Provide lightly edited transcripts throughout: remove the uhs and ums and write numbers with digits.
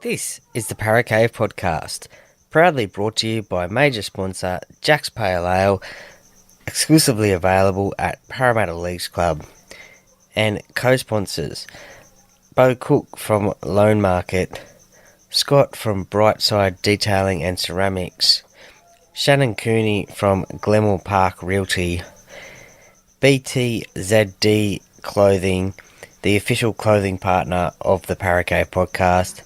This is the Para Cave Podcast, proudly brought to you by major sponsor Jack's Pale Ale, exclusively available at Parramatta Leagues Club, and co-sponsors Bo Cook from Loan Market, Scott from Brightside Detailing and Ceramics, Shannon Cooney from Glenmore Park Realty, BTZD Clothing, the official clothing partner of the Para Cave Podcast,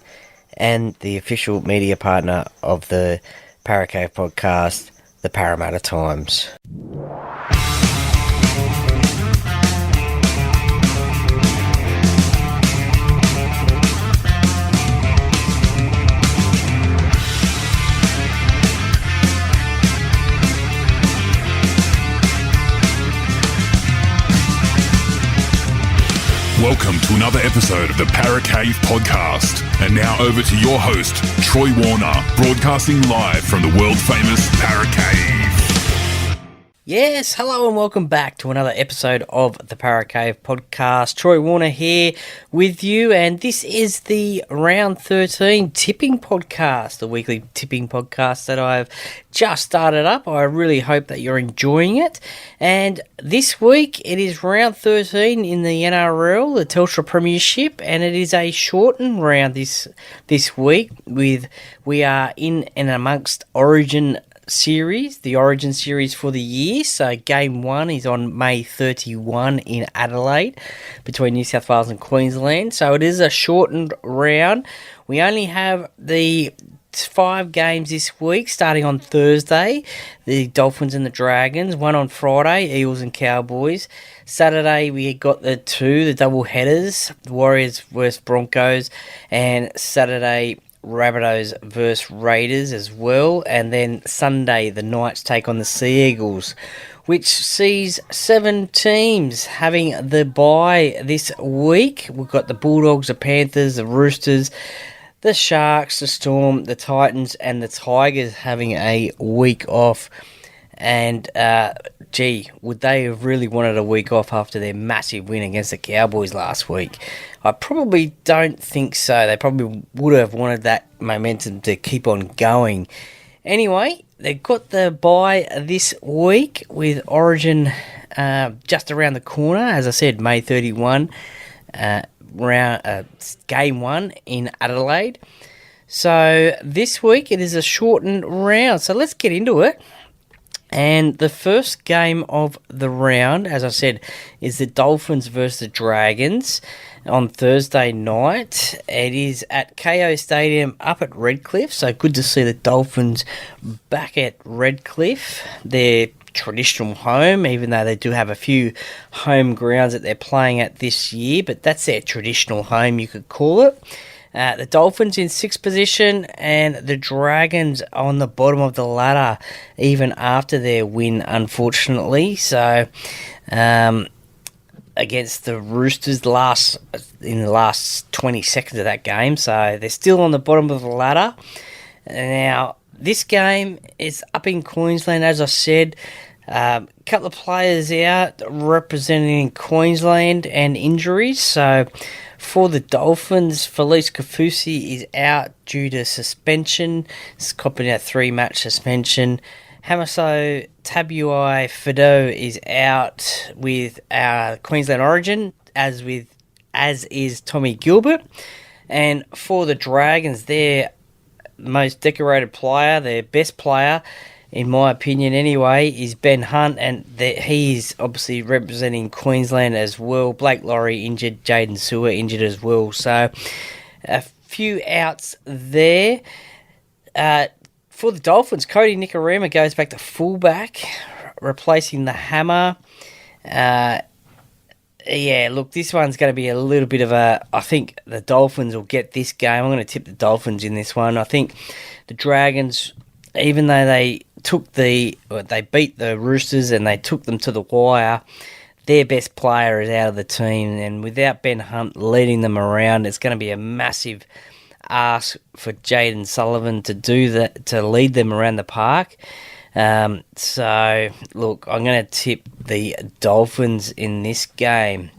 and the official media partner of the Para Cave Podcast, the Parramatta Times. Welcome to another episode of the Para Cave Podcast. And now over to your host, Troy Warner, broadcasting live from the world-famous Para Cave. Yes, hello and welcome back to another episode of the Para Cave Podcast. Troy Warner here with you, and this is the Round 13 Tipping Podcast, the weekly tipping podcast that I've just started up. I really hope that you're enjoying it. And this week it is Round 13 in the NRL, the Telstra Premiership, and it is a shortened round this week. We are in and amongst Origin series, the Origin series for the year. So game 1 is on May 31 in Adelaide between New South Wales and Queensland. So it is a shortened round. We only have the 5 games this week, starting on Thursday, the Dolphins and the Dragons, one on Friday, Eels and Cowboys. Saturday we got the double headers, Warriors versus Broncos, and Saturday Rabbitohs versus Raiders as well. And then Sunday the Knights take on the Sea Eagles, which sees 7 teams having the bye this week. We've got the Bulldogs, the Panthers, the Roosters, the Sharks, the Storm, the Titans, and the Tigers having a week off. And, would they have really wanted a week off after their massive win against the Cowboys last week? I probably don't think so. They probably would have wanted that momentum to keep on going. Anyway, they've got the bye this week with Origin just around the corner. As I said, May 31, game 1 in Adelaide. So this week it is a shortened round. So let's get into it. And the first game of the round, as I said, is the Dolphins versus the Dragons on Thursday night. It is at KO Stadium up at Redcliffe, so good to see the Dolphins back at Redcliffe, their traditional home, even though they do have a few home grounds that they're playing at this year, but that's their traditional home, you could call it. The Dolphins in 6th position and the Dragons on the bottom of the ladder even after their win, unfortunately. So, against the Roosters in the last 20 seconds of that game. So, they're still on the bottom of the ladder. Now, this game is up in Queensland, as I said. A couple of players out representing Queensland and injuries. So, for the Dolphins, Felice Kafusi is out due to suspension. He's copping a 3-match suspension. Hamaso Tabuai Fido is out with Queensland Origin, as is Tommy Gilbert. And for the Dragons, their most decorated player, their best player, in my opinion anyway, is Ben Hunt, and he's obviously representing Queensland as well. Blake Laurie injured, Jaden Sewer injured as well. So a few outs there. For the Dolphins, Cody Nikorima goes back to fullback, replacing the Hammer. Look, this one's going to be a little bit of I think the Dolphins will get this game. I'm going to tip the Dolphins in this one. I think the Dragons, even though they beat the Roosters and they took them to the wire, their best player is out of the team, and without Ben Hunt leading them around, it's going to be a massive ask for Jaden Sullivan to do that, to lead them around the park. So, look, I'm going to tip the Dolphins in this game.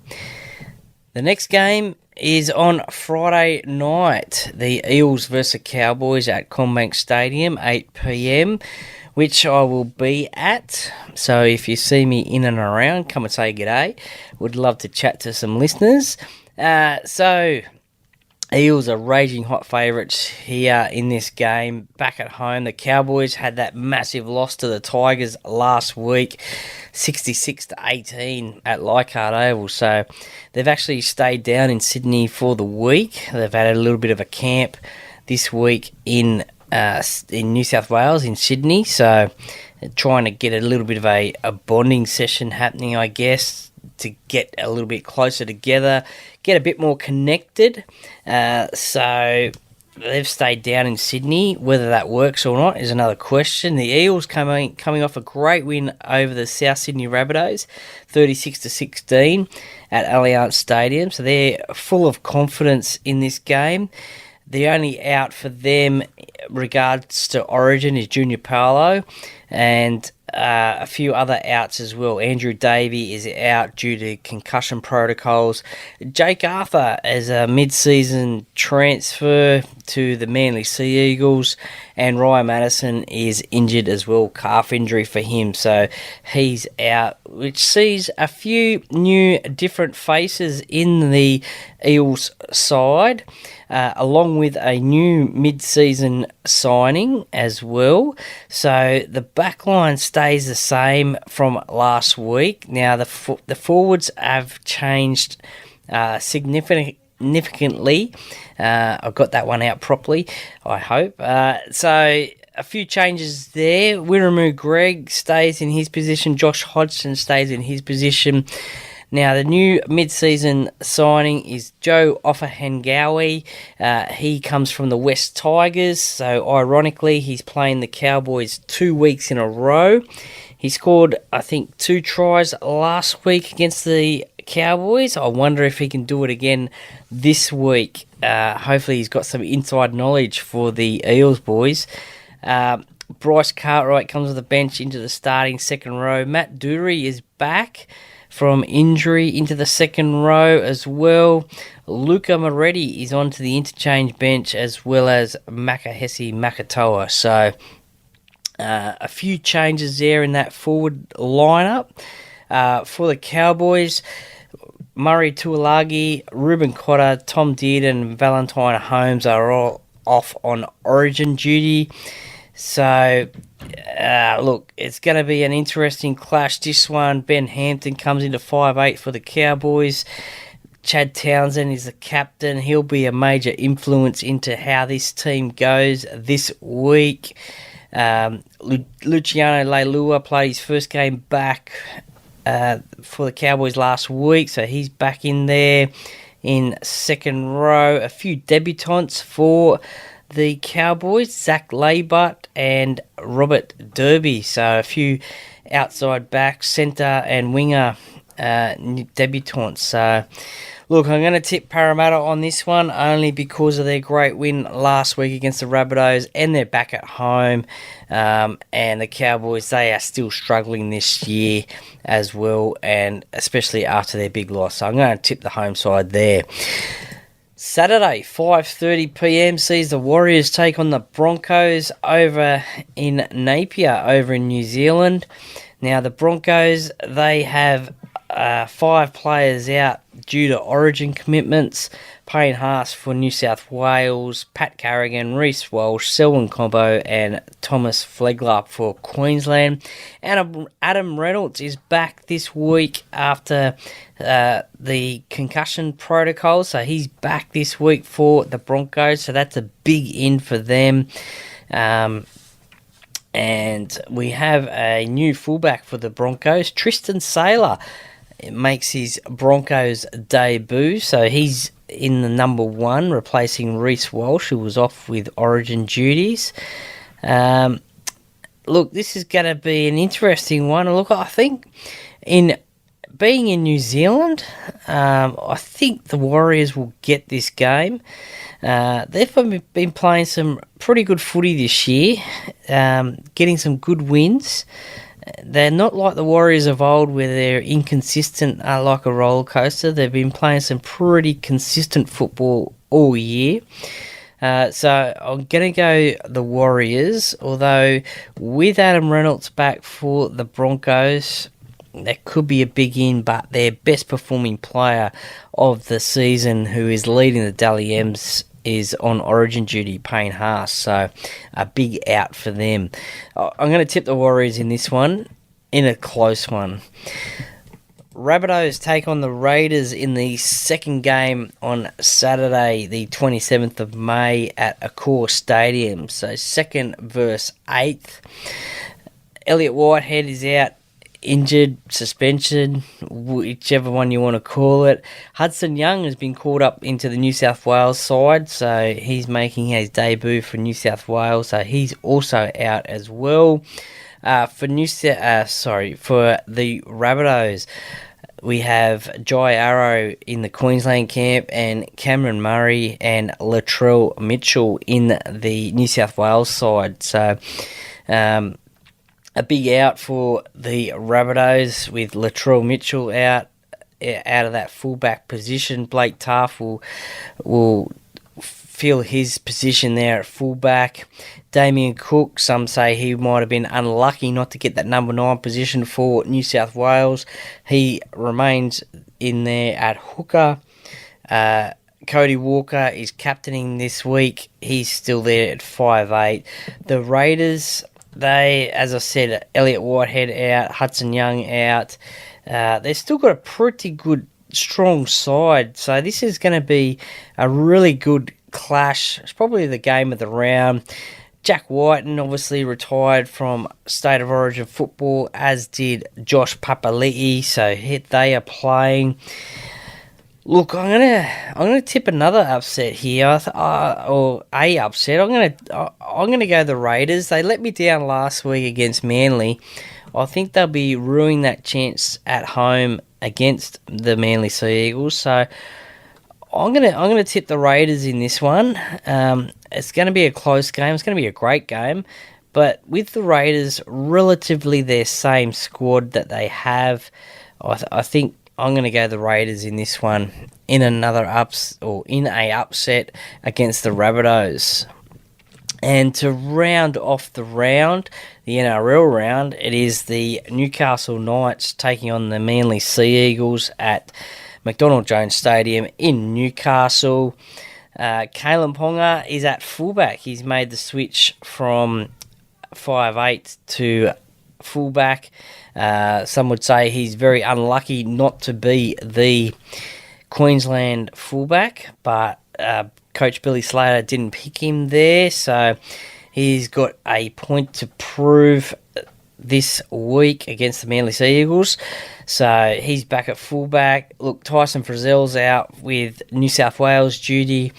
The next game is on Friday night. The Eels versus the Cowboys at Combank Stadium, 8 p.m, which I will be at. So if you see me in and around, come and say g'day. Would love to chat to some listeners. Eels are raging hot favourites here in this game. Back at home, the Cowboys had that massive loss to the Tigers last week, 66-18 at Leichhardt Oval. So they've actually stayed down in Sydney for the week. They've had a little bit of a camp this week in New South Wales, in Sydney. So trying to get a little bit of a bonding session happening, I guess, to get a little bit closer together, get a bit more connected. So they've stayed down in Sydney. Whether that works or not is another question. The Eels coming off a great win over the South Sydney Rabbitohs, 36-16 at Allianz Stadium. So they're full of confidence in this game. The only out for them regards to Origin is Junior Paolo, and a few other outs as well. Andrew Davey is out due to concussion protocols. Jake Arthur as a mid-season transfer to the Manly Sea Eagles, and Ryan Madison is injured as well, calf injury for him, so he's out, which sees a few new different faces in the Eels side, along with a new mid-season signing as well. So the backline stays the same from last week. Now the forwards have changed significantly. I got that one out properly, I hope. So a few changes there. Wiramu Greg stays in his position. Josh Hodgson stays in his position. Now, the new mid-season signing is Joe Offahengawi. He comes from the West Tigers, so ironically, he's playing the Cowboys 2 weeks in a row. He scored, I think, 2 tries last week against the Cowboys. I wonder if he can do it again this week. Hopefully, he's got some inside knowledge for the Eels boys. Bryce Cartwright comes to the bench into the starting second row. Matt Dury is back from injury into the second row as well. Luca Moretti is onto the interchange bench, as well as Makahesi Makatoa. So a few changes there in that forward lineup. For the Cowboys, Murray Tuolagi, Ruben Cotter, Tom Dearden and Valentine Holmes are all off on Origin duty. So, look, it's going to be an interesting clash, this one. Ben Hampton comes into 5'8" for the Cowboys. Chad Townsend is the captain. He'll be a major influence into how this team goes this week. Luciano Leilua played his first game back for the Cowboys last week, so he's back in there in second row. A few debutants for the Cowboys, Zach Laybutt and Robert Derby. So a few outside backs, centre and winger debutants. So look, I'm going to tip Parramatta on this one only because of their great win last week against the Rabbitohs, and they're back at home. And the Cowboys, they are still struggling this year as well, and especially after their big loss. So I'm going to tip the home side there. Saturday, 5:30 p.m, sees the Warriors take on the Broncos over in Napier, over in New Zealand. Now, the Broncos, they have 5 players out due to Origin commitments. Payne Haas for New South Wales, Pat Carrigan, Reece Walsh, Selwyn Combo and Thomas Flegler for Queensland. And Adam Reynolds is back this week after the concussion protocol, so he's back this week for the Broncos, so that's a big in for them. And we have a new fullback for the Broncos, Tristan Saylor. It makes his Broncos debut, so he's in the number 1, replacing Reece Walsh, who was off with Origin duties. Look, this is going to be an interesting one. Look, I think in being in New Zealand, I think the Warriors will get this game. They've been playing some pretty good footy this year, getting some good wins. they're not like the Warriors of old where they're inconsistent like a roller coaster. They've been playing some pretty consistent football all year. So I'm going to go the Warriors, although with Adam Reynolds back for the Broncos, that could be a big in, but their best performing player of the season, who is leading the Dally M's, is on origin duty, Payne Haas, so a big out for them. I'm going to tip the Warriors in this one, in a close one. Rabbitohs take on the Raiders in the second game on Saturday, the 27th of May at Accor Stadium. So 2nd versus 8th. Elliott Whitehead is out, injured, suspension, whichever one you want to call it. Hudson Young has been called up into the New South Wales side, so he's making his debut for New South Wales, so he's also out as well. For the Rabbitohs, we have Jai Arrow in the Queensland camp and Cameron Murray and Latrell Mitchell in the New South Wales side. So a big out for the Rabbitohs with Latrell Mitchell out of that fullback position. Blake Taff will fill his position there at fullback. Damien Cook, some say he might have been unlucky not to get that number 9 position for New South Wales. He remains in there at hooker. Cody Walker is captaining this week. He's still there at 5'8". The Raiders, they, as I said, Elliott Whitehead out, Hudson Young out. They've still got a pretty good, strong side. So this is going to be a really good clash. It's probably the game of the round. Jack Whiten obviously retired from State of Origin football, as did Josh Papali'i, so they are playing. Look, I'm gonna tip another upset here, or a upset. I'm gonna go the Raiders. They let me down last week against Manly. I think they'll be ruining that chance at home against the Manly Sea Eagles. So I'm gonna tip the Raiders in this one. It's going to be a close game. It's going to be a great game. But with the Raiders, relatively their same squad that they have, I think I'm going to go the Raiders in this one in a upset against the Rabbitohs. And to round off the round, the NRL round, it is the Newcastle Knights taking on the Manly Sea Eagles at McDonald Jones Stadium in Newcastle. Kalen Ponga is at fullback. He's made the switch from 5'8" to fullback. Some would say he's very unlucky not to be the Queensland fullback, but Coach Billy Slater didn't pick him there, so he's got a point to prove this week against the Manly Sea Eagles. So he's back at fullback. Look, Tyson Frizzell's out with New South Wales duty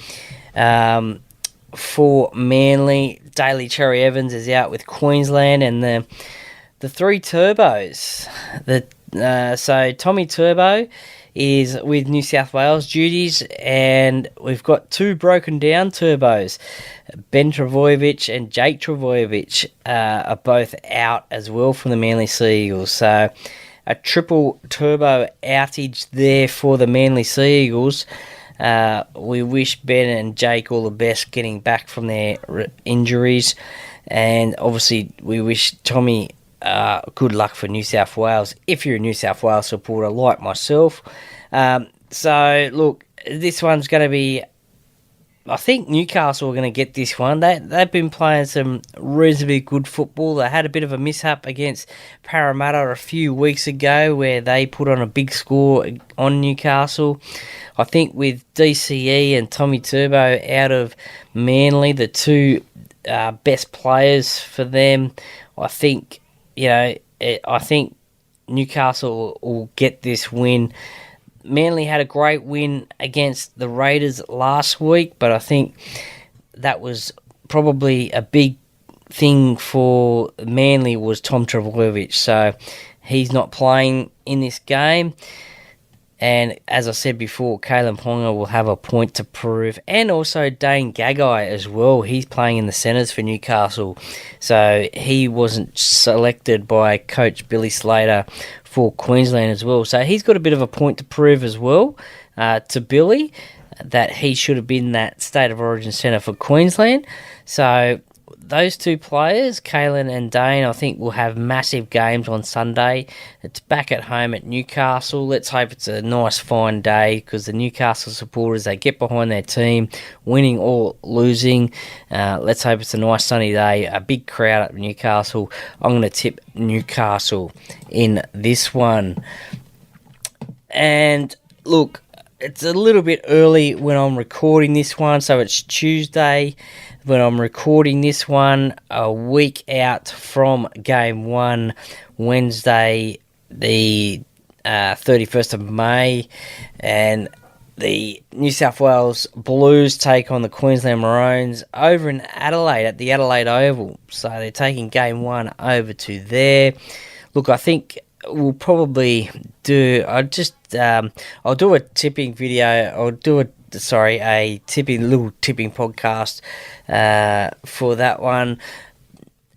for Manly. Daly Cherry Evans is out with Queensland, and the three turbos. So Tommy Turbo is with New South Wales duties, and we've got two broken down turbos. Ben Travojevic and Jake Travojevic are both out as well from the Manly Sea Eagles. So a triple turbo outage there for the Manly Sea Eagles. We wish Ben and Jake all the best getting back from their injuries, and obviously we wish Tommy good luck for New South Wales if you're a New South Wales supporter like myself. So look, this one's going to be, I think Newcastle are going to get this one. They've been playing some reasonably good football. They had a bit of a mishap against Parramatta a few weeks ago where they put on a big score on Newcastle. I think with DCE and Tommy Turbo out of Manly, the two best players for them, I think Newcastle will get this win. Manly had a great win against the Raiders last week, but I think that was probably a big thing for Manly was Tom Travojevic, so he's not playing in this game. And as I said before, Kalen Ponga will have a point to prove. And also Dane Gagai as well. He's playing in the centres for Newcastle. So he wasn't selected by coach Billy Slater for Queensland as well. So he's got a bit of a point to prove as well to Billy, that he should have been that State of Origin centre for Queensland. So those two players, Kalen and Dane, I think will have massive games on Sunday. It's back at home at Newcastle. Let's hope it's a nice, fine day, because the Newcastle supporters, they get behind their team, winning or losing. Let's hope it's a nice, sunny day, a big crowd at Newcastle. I'm going to tip Newcastle in this one. And look, it's a little bit early when I'm recording this one, so it's Tuesday when I'm recording this one, a week out from Game 1, Wednesday, the 31st of May, and the New South Wales Blues take on the Queensland Maroons over in Adelaide at the Adelaide Oval. So they're taking Game 1 over to there. Look, I think we'll probably do... I'll do a tipping video. I'll do a little tipping podcast for that one.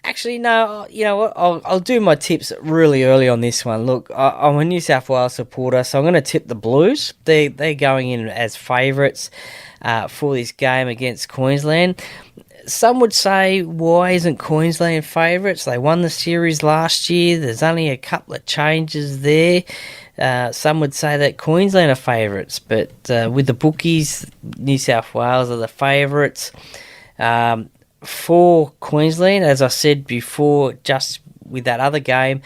Actually, no, you know what? I'll do my tips really early on this one. Look, I'm a New South Wales supporter, so I'm going to tip the Blues. They're going in as favourites for this game against Queensland. Some would say, why isn't Queensland favourites? They won the series last year. There's only a couple of changes there. Some would say that Queensland are favourites, but with the bookies, New South Wales are the favourites. For Queensland, as I said before, just with that other game,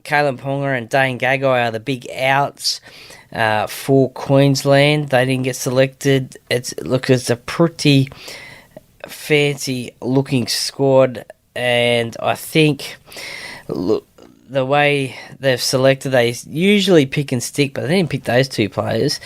Kalen Ponga and Dane Gagai are the big outs for Queensland. They didn't get selected. It's a pretty fancy looking squad, and I think, look, the way they've selected, they usually pick and stick, but they didn't pick those two players.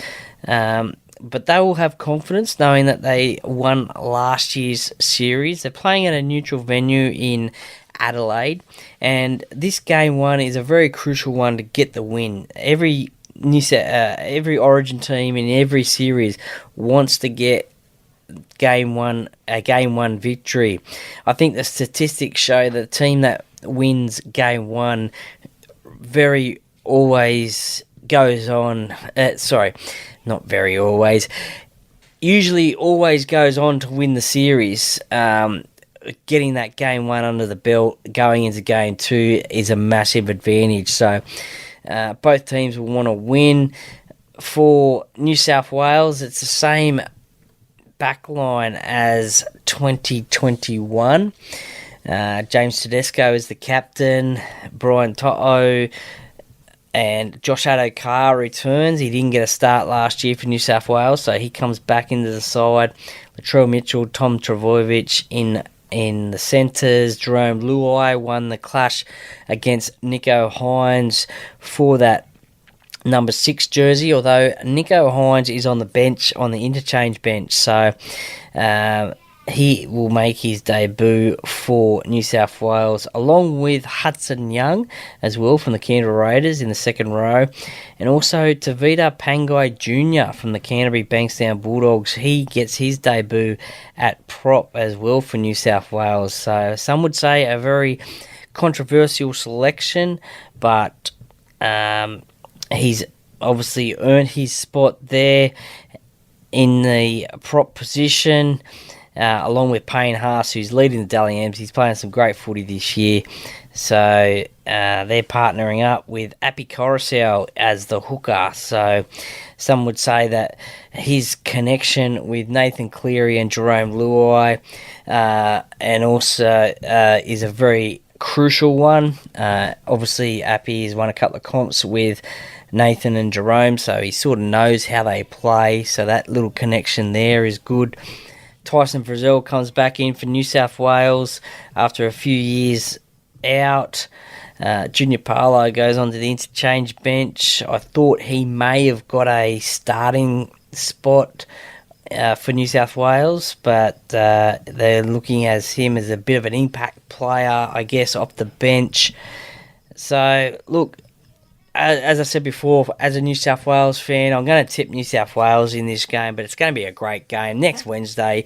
But they will have confidence knowing that they won last year's series. They're playing at a neutral venue in Adelaide, and this Game 1 is a very crucial one to get the win. Every Origin team in every series wants to get a Game 1 victory. I think the statistics show the team that wins Game 1 usually always goes on to win the series. Getting that Game 1 under the belt going into Game 2 is a massive advantage. So both teams will want to win. For New South Wales, it's the same backline as 2021. James Tedesco is the captain. Brian To'o and Josh Adokar returns. He didn't get a start last year for New South Wales, so he comes back into the side. Latrell Mitchell, Tom Trbojevic in the centres. Jerome Luai won the clash against Nico Hines for that number 6 jersey, although Nico Hines is on the bench, on the interchange bench, so he will make his debut for New South Wales, along with Hudson Young as well from the Canberra Raiders in the second row, and also Tavita Pangai Jr. from the Canterbury Bankstown Bulldogs. He gets his debut at prop as well for New South Wales. So some would say a very controversial selection, but he's obviously earned his spot there in the prop position. Along with Payne Haas, who's leading the Dally M's. He's playing some great footy this year. So they're partnering up with Api Coruscant as the hooker. So some would say that his connection with Nathan Cleary and Jerome Luai and also is a very crucial one. Obviously, Api has won a couple of comps with Nathan and Jerome, so he sort of knows how they play. So that little connection there is good. Tyson Frizzell comes back in for New South Wales after a few years out. Junior Paulo goes onto the interchange bench. I thought he may have got a starting spot for New South Wales, but they're looking as him as a bit of an impact player, I guess, off the bench. So, look, as I said before, as a New South Wales fan, I'm going to tip New South Wales in this game, but it's going to be a great game. Next Wednesday,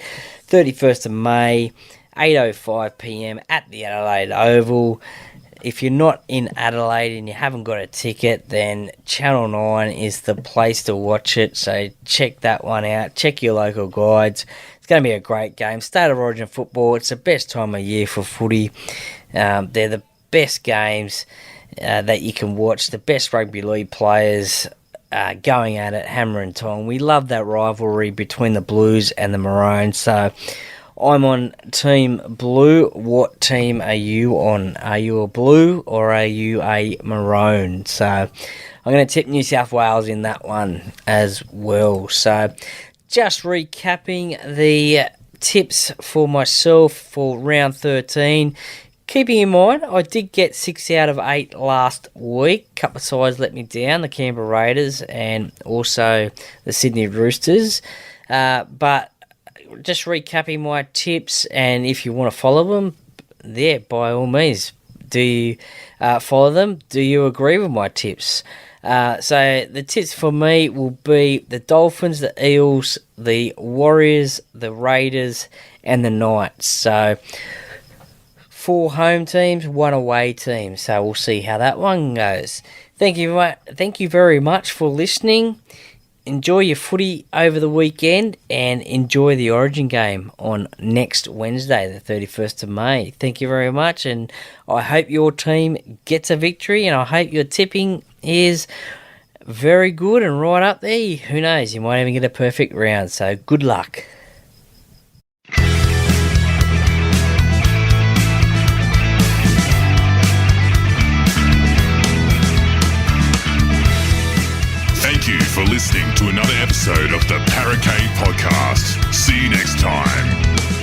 31st of May, 8:05 p.m. at the Adelaide Oval. If you're not in Adelaide and you haven't got a ticket, then Channel 9 is the place to watch it. So check that one out. Check your local guides. It's going to be a great game. State of Origin football. It's the best time of year for footy. They're the best games that you can watch. The best rugby league players going at it, hammer and tong. We love that rivalry between the Blues and the Maroons. So I'm on Team Blue. What team are you on? Are you a Blue or are you a Maroon? So I'm going to tip New South Wales in that one as well. So just recapping the tips for myself for round 13. Keeping in mind, I did get 6 out of 8 last week. A couple of sides let me down, the Canberra Raiders and also the Sydney Roosters. But just recapping my tips, and if you want to follow them, by all means, do you follow them? Do you agree with my tips? So the tips for me will be the Dolphins, the Eels, the Warriors, the Raiders, and the Knights. So 4 home teams, 1 away team. So we'll see how that one goes. Thank you very much for listening. Enjoy your footy over the weekend and enjoy the Origin game on next Wednesday, the 31st of May. Thank you very much, and I hope your team gets a victory, and I hope your tipping is very good and right up there. Who knows, you might even get a perfect round, so good luck. Thank you for listening to another episode of the Paracave Podcast. See you next time.